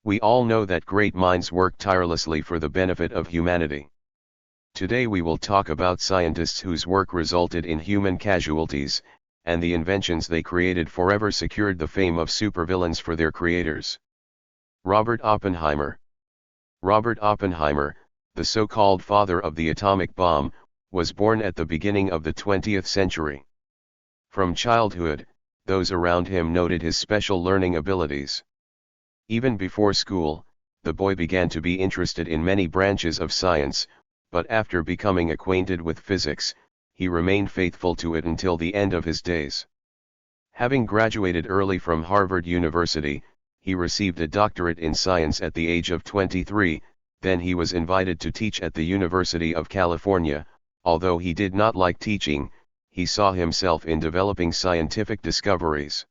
We all know that great minds work tirelessly for the benefit of humanity. Today we will talk about scientists whose work resulted in human casualties, and the inventions they created forever secured the fame of supervillains for their creators. Robert Oppenheimer. Robert Oppenheimer, the so-called father of the atomic bomb, was born at the beginning of the 20th century. From childhood, those around him noted his special learning abilities. Even before school, the boy began to be interested in many branches of science, but after becoming acquainted with physics, he remained faithful to it until the end of his days. Having graduated early from Harvard University, he received a doctorate in science at the age of 23, then he was invited to teach at the University of California. Although he did not like teaching, he saw himself in developing scientific discoveries.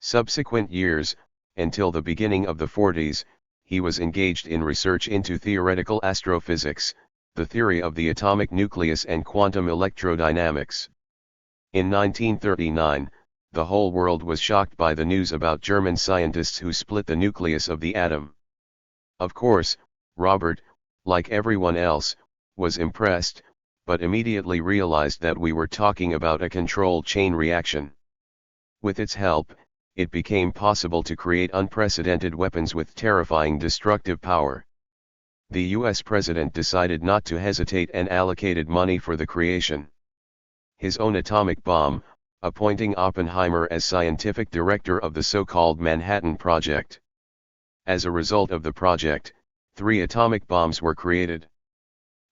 Subsequent years, until the beginning of the 40s, he was engaged in research into theoretical astrophysics, the theory of the atomic nucleus and quantum electrodynamics. In 1939, the whole world was shocked by the news about German scientists who split the nucleus of the atom. Of course, Robert, like everyone else, was impressed, but immediately realized that we were talking about a controlled chain reaction. With its help, it became possible to create unprecedented weapons with terrifying destructive power. The US president decided not to hesitate and allocated money for the creation. His own atomic bomb, appointing Oppenheimer as scientific director of the so-called Manhattan Project. As a result of the project, 3 atomic bombs were created.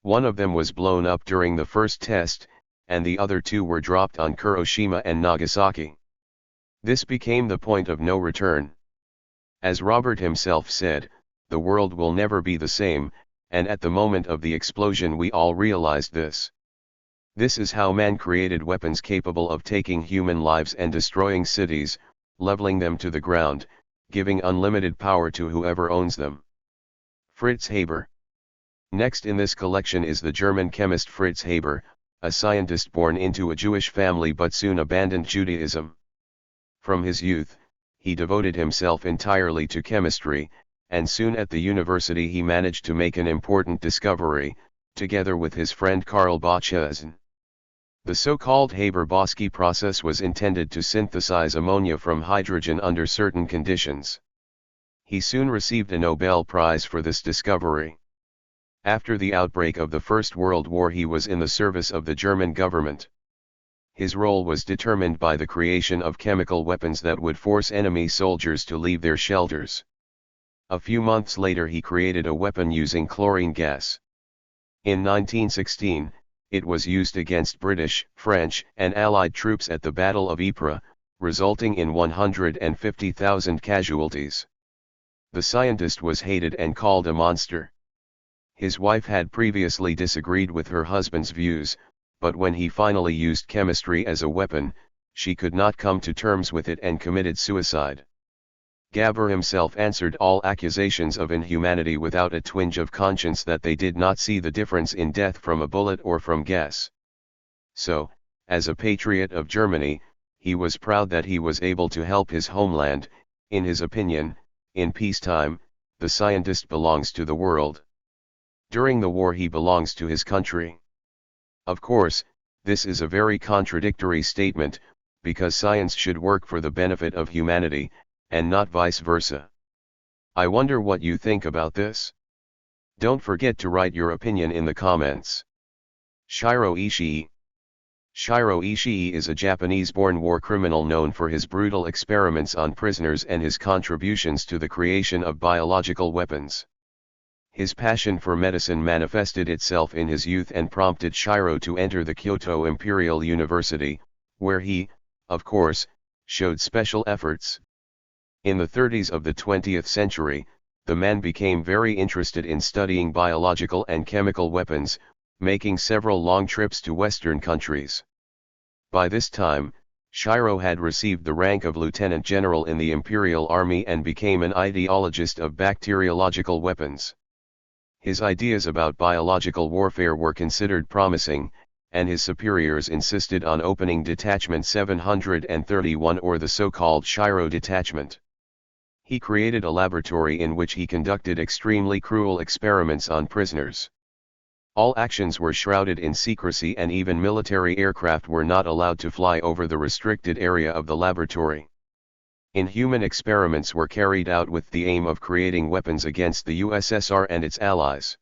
One of them was blown up during the first test, and the other 2 were dropped on Hiroshima and Nagasaki. This became the point of no return. As Robert himself said, the world will never be the same, and at the moment of the explosion we all realized this. This is how man created weapons capable of taking human lives and destroying cities, leveling them to the ground, giving unlimited power to whoever owns them. Fritz Haber. Next in this collection is the German chemist Fritz Haber, a scientist born into a Jewish family but soon abandoned Judaism. From his youth, he devoted himself entirely to chemistry, and soon at the university he managed to make an important discovery, together with his friend Karl Böcklin. The so-called Haber-Bosch process was intended to synthesize ammonia from hydrogen under certain conditions. He soon received a Nobel Prize for this discovery. After the outbreak of the First World War he was in the service of the German government. His role was determined by the creation of chemical weapons that would force enemy soldiers to leave their shelters. A few months later he created a weapon using chlorine gas. In 1916, it was used against British, French, and Allied troops at the Battle of Ypres, resulting in 150,000 casualties. The scientist was hated and called a monster. His wife had previously disagreed with her husband's views, but when he finally used chemistry as a weapon, she could not come to terms with it and committed suicide. Haber himself answered all accusations of inhumanity without a twinge of conscience that they did not see the difference in death from a bullet or from gas. So, as a patriot of Germany, he was proud that he was able to help his homeland. In his opinion, in peacetime, the scientist belongs to the world. During the war he belongs to his country. Of course, this is a very contradictory statement, because science should work for the benefit of humanity, and not vice versa. I wonder what you think about this? Don't forget to write your opinion in the comments. Shiro Ishii. Shiro Ishii is a Japanese-born war criminal known for his brutal experiments on prisoners and his contributions to the creation of biological weapons. His passion for medicine manifested itself in his youth and prompted Shiro to enter the Kyoto Imperial University, where he, of course, showed special efforts. In the 30s of the 20th century, the man became very interested in studying biological and chemical weapons, making several long trips to Western countries. By this time, Shiro had received the rank of lieutenant general in the Imperial Army and became an ideologist of bacteriological weapons. His ideas about biological warfare were considered promising, and his superiors insisted on opening Detachment 731 or the so-called Shiro Detachment. He created a laboratory in which he conducted extremely cruel experiments on prisoners. All actions were shrouded in secrecy, and even military aircraft were not allowed to fly over the restricted area of the laboratory. Inhuman experiments were carried out with the aim of creating weapons against the USSR and its allies.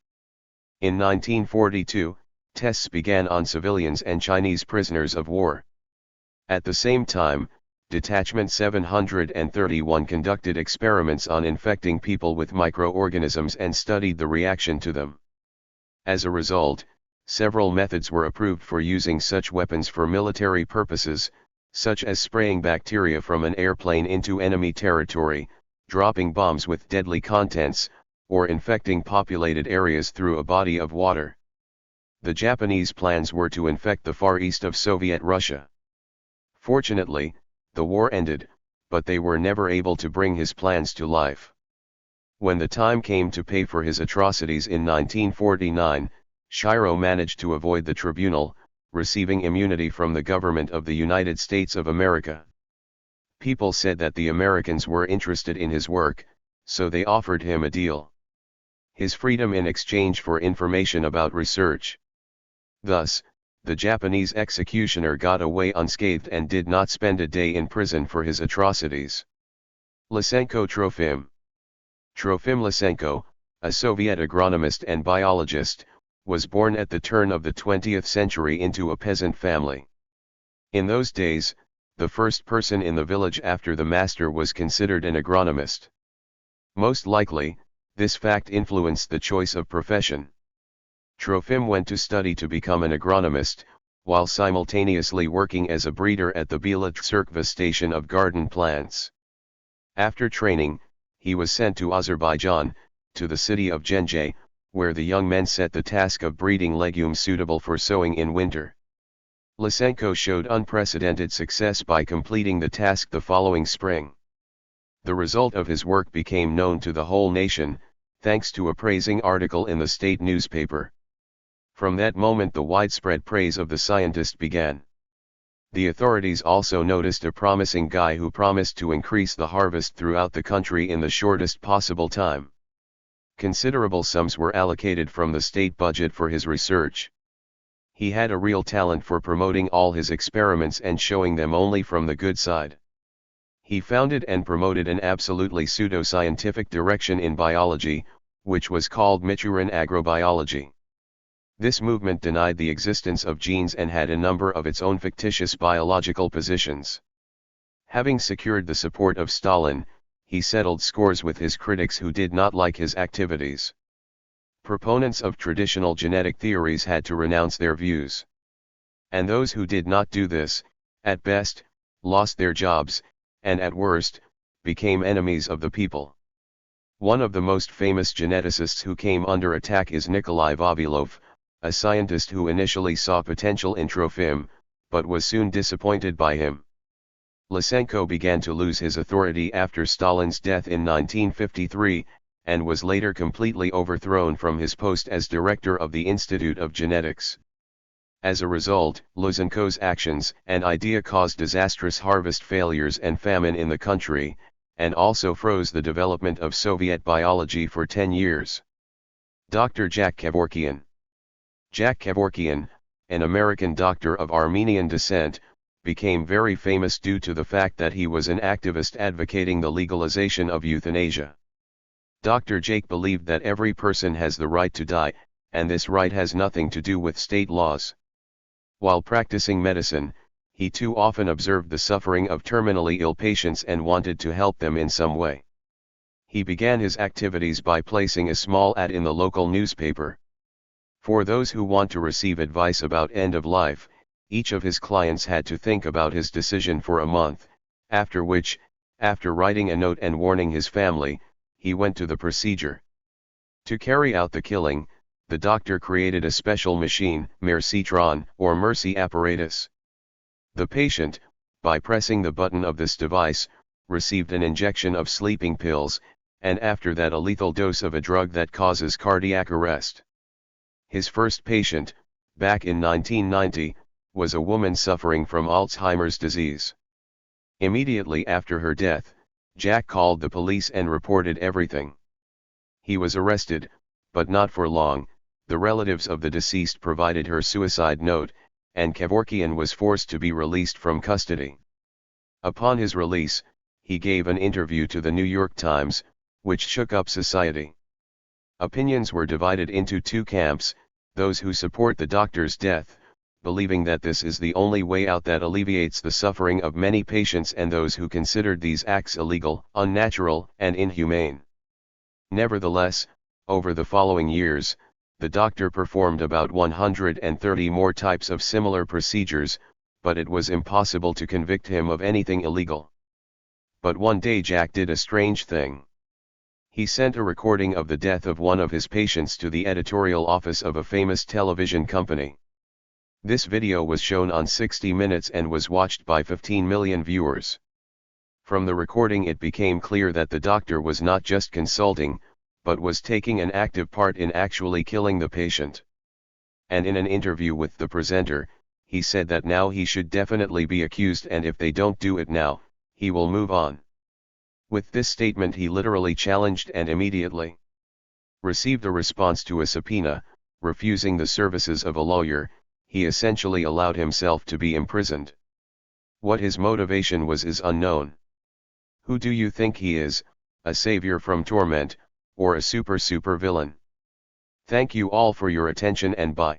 In 1942, tests began on civilians and Chinese prisoners of war. At the same time, Detachment 731 conducted experiments on infecting people with microorganisms and studied the reaction to them. As a result, several methods were approved for using such weapons for military purposes, such as spraying bacteria from an airplane into enemy territory, dropping bombs with deadly contents, or infecting populated areas through a body of water. The Japanese plans were to infect the far east of Soviet Russia. Fortunately, the war ended, but they were never able to bring his plans to life. When the time came to pay for his atrocities in 1949, Shiro managed to avoid the tribunal, receiving immunity from the government of the United States of America. People said that the Americans were interested in his work, so they offered him a deal. His freedom in exchange for information about research. Thus, the Japanese executioner got away unscathed and did not spend a day in prison for his atrocities. Lysenko Trofim. Trofim Lysenko, a Soviet agronomist and biologist, was born at the turn of the 20th century into a peasant family. In those days, the first person in the village after the master was considered an agronomist. Most likely, this fact influenced the choice of profession. Trofim went to study to become an agronomist, while simultaneously working as a breeder at the Bela Tserkva station of garden plants. After training, he was sent to Azerbaijan, to the city of Genge, where the young men set the task of breeding legumes suitable for sowing in winter. Lysenko showed unprecedented success by completing the task the following spring. The result of his work became known to the whole nation, thanks to a praising article in the state newspaper. From that moment the widespread praise of the scientist began. The authorities also noticed a promising guy who promised to increase the harvest throughout the country in the shortest possible time. Considerable sums were allocated from the state budget for his research. He had a real talent for promoting all his experiments and showing them only from the good side. He founded and promoted an absolutely pseudo-scientific direction in biology, which was called Michurin agrobiology. This movement denied the existence of genes and had a number of its own fictitious biological positions. Having secured the support of Stalin, he settled scores with his critics who did not like his activities. Proponents of traditional genetic theories had to renounce their views. And those who did not do this, at best, lost their jobs, and at worst, became enemies of the people. One of the most famous geneticists who came under attack is Nikolai Vavilov, a scientist who initially saw potential in Trofim, but was soon disappointed by him. Lysenko began to lose his authority after Stalin's death in 1953, and was later completely overthrown from his post as director of the Institute of Genetics. As a result, Lysenko's actions and idea caused disastrous harvest failures and famine in the country, and also froze the development of Soviet biology for 10 years. Dr. Jack Kevorkian. Jack Kevorkian, an American doctor of Armenian descent, became very famous due to the fact that he was an activist advocating the legalization of euthanasia. Dr. Jake believed that every person has the right to die, and this right has nothing to do with state laws. While practicing medicine, he too often observed the suffering of terminally ill patients and wanted to help them in some way. He began his activities by placing a small ad in the local newspaper. For those who want to receive advice about end of life, each of his clients had to think about his decision for a month, after which, after writing a note and warning his family, he went to the procedure. To carry out the killing, the doctor created a special machine, Mercytron, or mercy apparatus. The patient, by pressing the button of this device, received an injection of sleeping pills, and after that a lethal dose of a drug that causes cardiac arrest. His first patient, back in 1990, was a woman suffering from Alzheimer's disease. Immediately after her death, Jack called the police and reported everything. He was arrested, but not for long. The relatives of the deceased provided her suicide note, and Kevorkian was forced to be released from custody. Upon his release, he gave an interview to the New York Times, which shook up society. Opinions were divided into two camps: those who support the doctor's death, believing that this is the only way out that alleviates the suffering of many patients, and those who considered these acts illegal, unnatural, and inhumane. Nevertheless, over the following years, the doctor performed about 130 more types of similar procedures, but it was impossible to convict him of anything illegal. But one day Jack did a strange thing. He sent a recording of the death of one of his patients to the editorial office of a famous television company. This video was shown on 60 Minutes and was watched by 15 million viewers. From the recording it became clear that the doctor was not just consulting, but was taking an active part in actually killing the patient. And in an interview with the presenter, he said that now he should definitely be accused, and if they don't do it now, he will move on. With this statement he literally challenged and immediately received a response to a subpoena. Refusing the services of a lawyer, he essentially allowed himself to be imprisoned. What his motivation was is unknown. Who do you think he is, a savior from torment, or a supervillain? Thank you all for your attention, and bye.